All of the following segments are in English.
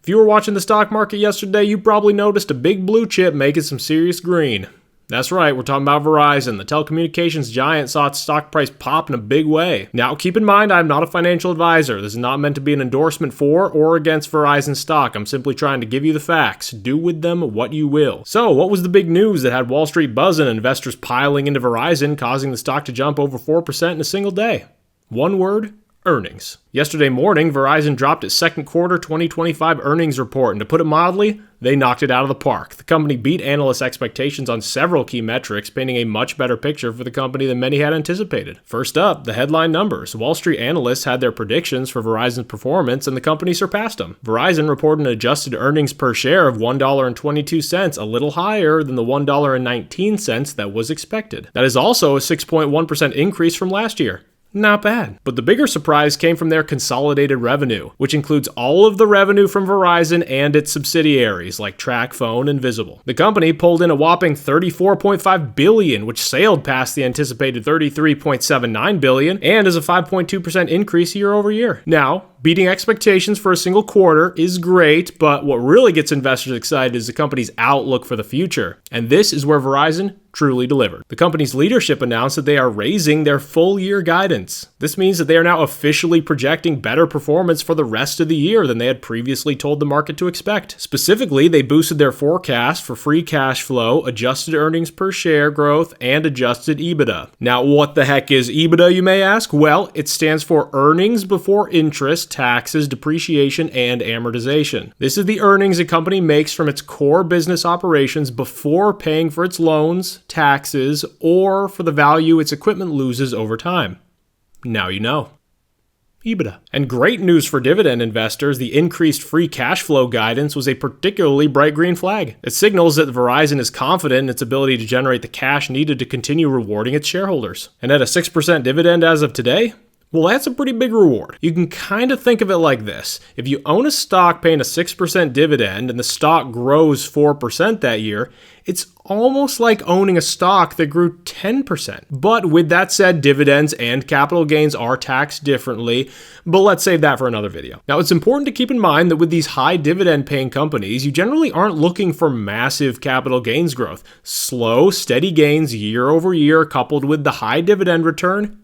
If you were watching the stock market yesterday, you probably noticed a big blue chip making some serious green. That's right, we're talking about Verizon. The telecommunications giant saw its stock price pop in a big way. Now, keep in mind, I'm not a financial advisor. This is not meant to be an endorsement for or against Verizon stock. I'm simply trying to give you the facts. Do with them what you will. So, what was the big news that had Wall Street buzzing and investors piling into Verizon, causing the stock to jump over 4% in a single day? One word: earnings. Yesterday morning, Verizon dropped its second quarter 2025 earnings report, and to put it mildly, they knocked it out of the park. The company beat analysts' expectations on several key metrics, painting a much better picture for the company than many had anticipated. First up, the headline numbers. Wall Street analysts had their predictions for Verizon's performance, and the company surpassed them. Verizon reported an adjusted earnings per share of $1.22, a little higher than the $1.19 that was expected. That is also a 6.1% increase from last year. Not bad. But the bigger surprise came from their consolidated revenue, which includes all of the revenue from Verizon and its subsidiaries like TracFone and Visible. The company pulled in a whopping $34.5 billion, which sailed past the anticipated $33.79 billion and is a 5.2% increase year over year. Now, beating expectations for a single quarter is great, but what really gets investors excited is the company's outlook for the future. And this is where Verizon truly delivered. The company's leadership announced that they are raising their full year guidance. This means that they are now officially projecting better performance for the rest of the year than they had previously told the market to expect. Specifically, they boosted their forecast for free cash flow, adjusted earnings per share growth, and adjusted EBITDA. Now, what the heck is EBITDA, you may ask? Well, it stands for earnings before interest, taxes, depreciation, and amortization. This is the earnings a company makes from its core business operations before paying for its loans, taxes, or for the value its equipment loses over time. Now you know. EBITDA. And great news for dividend investors, the increased free cash flow guidance was a particularly bright green flag. It signals that Verizon is confident in its ability to generate the cash needed to continue rewarding its shareholders. And at a 6% dividend as of today, well, that's a pretty big reward. You can kind of think of it like this. If you own a stock paying a 6% dividend and the stock grows 4% that year, it's almost like owning a stock that grew 10%. But with that said, dividends and capital gains are taxed differently, but let's save that for another video. Now, it's important to keep in mind that with these high dividend paying companies, you generally aren't looking for massive capital gains growth. Slow, steady gains year over year coupled with the high dividend return,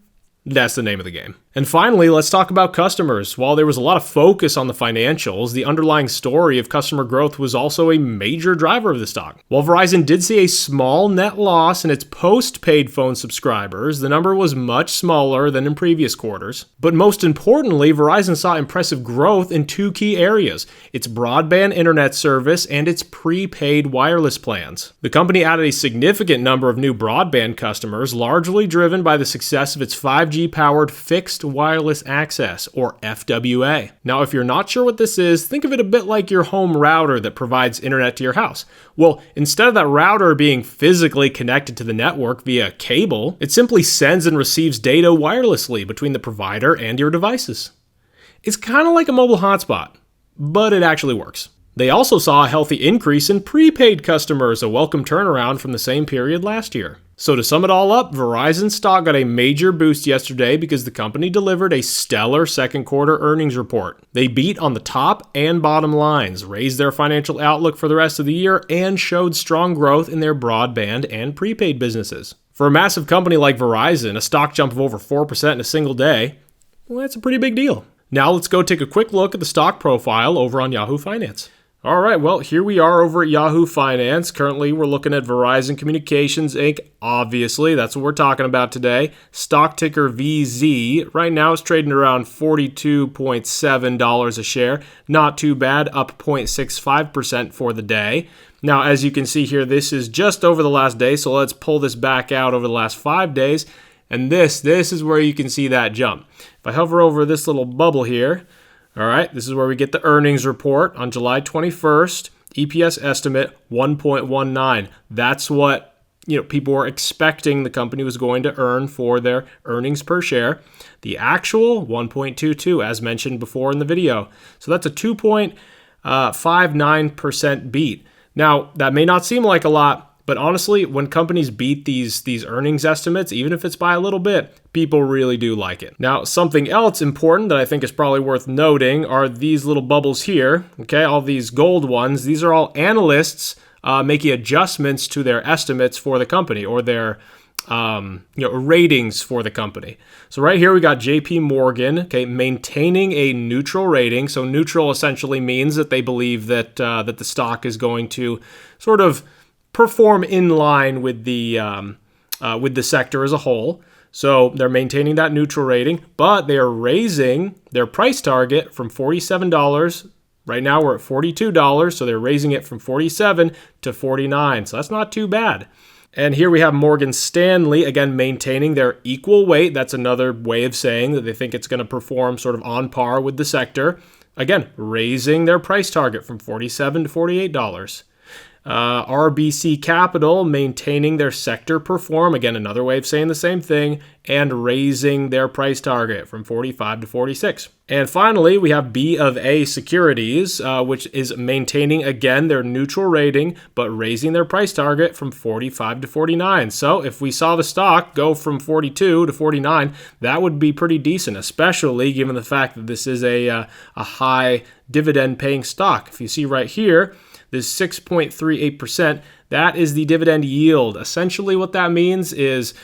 that's the name of the game. And finally, let's talk about customers. While there was a lot of focus on the financials, the underlying story of customer growth was also a major driver of the stock. While Verizon did see a small net loss in its post-paid phone subscribers, the number was much smaller than in previous quarters. But most importantly, Verizon saw impressive growth in two key areas: its broadband internet service and its prepaid wireless plans. The company added a significant number of new broadband customers, largely driven by the success of its 5G-powered fixed wireless access, or FWA. Now, if you're not sure what this is, think of it a bit like your home router that provides internet to your house. Well, instead of that router being physically connected to the network via cable, it simply sends and receives data wirelessly between the provider and your devices. It's kind of like a mobile hotspot, but it actually works. They also saw a healthy increase in prepaid customers, a welcome turnaround from the same period last year. So to sum it all up, Verizon stock got a major boost yesterday because the company delivered a stellar second quarter earnings report. They beat on the top and bottom lines, raised their financial outlook for the rest of the year, and showed strong growth in their broadband and prepaid businesses. For a massive company like Verizon, a stock jump of over 4% in a single day, well, that's a pretty big deal. Now let's go take a quick look at the stock profile over on Yahoo Finance. All right, well, here we are over at Yahoo Finance. Currently, we're looking at Verizon Communications, Inc. Obviously, that's what we're talking about today. Stock ticker VZ. Right now, it's trading around $42.7 a share. Not too bad, up 0.65% for the day. Now, as you can see here, this is just over the last day, so let's pull this back out over the last 5 days. And this is where you can see that jump. If I hover over this little bubble here, all right, this is where we get the earnings report on July 21st. EPS estimate 1.19. That's what people were expecting the company was going to earn for their earnings per share. The actual 1.22, as mentioned before in the video. So that's a 2.59% beat. Now, that may not seem like a lot, But honestly, when companies beat these earnings estimates, even if it's by a little bit, people really do like it. Now, something else important that I think is probably worth noting are these little bubbles here, okay? All these gold ones. These are all analysts making adjustments to their estimates for the company or their ratings for the company. So right here we got JP Morgan, okay, maintaining a neutral rating. So neutral essentially means that they believe that the stock is going to sort of perform in line with the sector as a whole. So they're maintaining that neutral rating, but they are raising their price target from $47. Right now we're at $42, so they're raising it from $47 to $49. So that's not too bad. And here we have Morgan Stanley, again, maintaining their equal weight. That's another way of saying that they think it's going to perform sort of on par with the sector. Again, raising their price target from $47 to $48. RBC Capital, maintaining their sector perform. Again, another way of saying the same thing, and raising their price target from 45 to 46. And finally, we have B of A Securities, which is maintaining, again, their neutral rating, but raising their price target from 45 to 49. So if we saw the stock go from 42 to 49, that would be pretty decent, especially given the fact that this is a high dividend-paying stock. If you see right here, this 6.38%, that is the dividend yield. Essentially what that means is,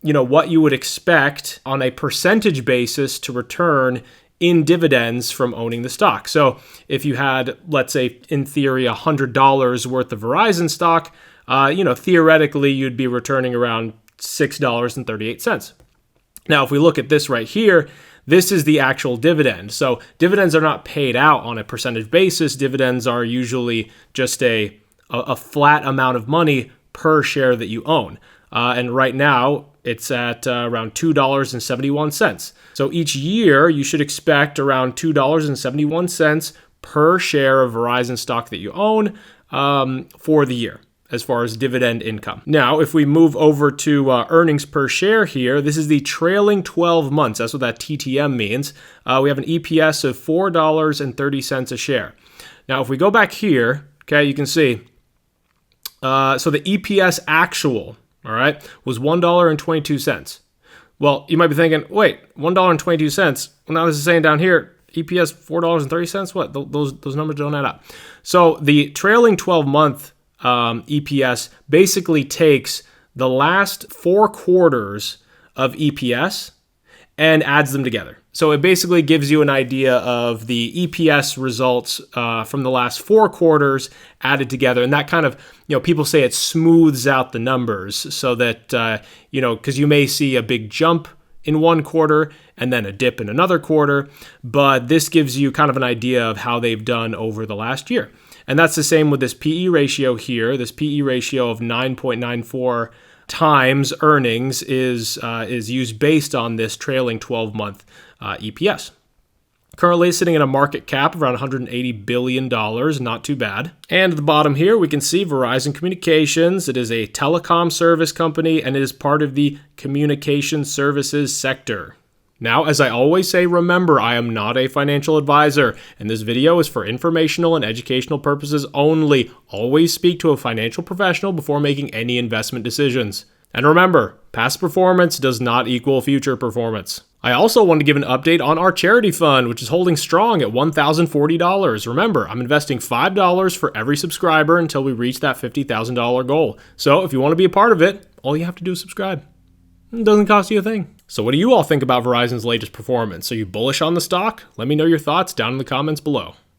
what you would expect on a percentage basis to return in dividends from owning the stock. So if you had, let's say, in theory, $100 worth of Verizon stock, theoretically, you'd be returning around $6.38. Now, if we look at this right here, this is the actual dividend. So dividends are not paid out on a percentage basis. Dividends are usually just a flat amount of money per share that you own. And right now, it's at around $2.71. So each year, you should expect around $2.71 per share of Verizon stock that you own for the year, as far as dividend income. Now, if we move over to earnings per share here, this is the trailing 12 months. That's what that TTM means. We have an EPS of $4.30 a share. Now, if we go back here, okay, you can see, so the EPS actual, all right, was $1.22. Well, you might be thinking, wait, $1.22? Well, now this is saying down here, EPS $4.30? What? Those numbers don't add up. So the trailing 12-month EPS basically takes the last 4 quarters of EPS and adds them together. So it basically gives you an idea of the EPS results from the last 4 quarters added together. And that kind of, people say it smooths out the numbers so that, because you may see a big jump in one quarter and then a dip in another quarter. But this gives you kind of an idea of how they've done over the last year. And that's the same with this PE ratio here. This PE ratio of 9.94 times earnings is used based on this trailing 12-month EPS. Currently sitting at a market cap of around $180 billion, not too bad. And at the bottom here, we can see Verizon Communications. It is a telecom service company, and it is part of the communication services sector. Now, as I always say, remember, I am not a financial advisor, and this video is for informational and educational purposes only. Always speak to a financial professional before making any investment decisions. And remember, past performance does not equal future performance. I also want to give an update on our charity fund, which is holding strong at $1,040. Remember, I'm investing $5 for every subscriber until we reach that $50,000 goal. So if you want to be a part of it, all you have to do is subscribe. It doesn't cost you a thing. So what do you all think about Verizon's latest performance? Are you bullish on the stock? Let me know your thoughts down in the comments below.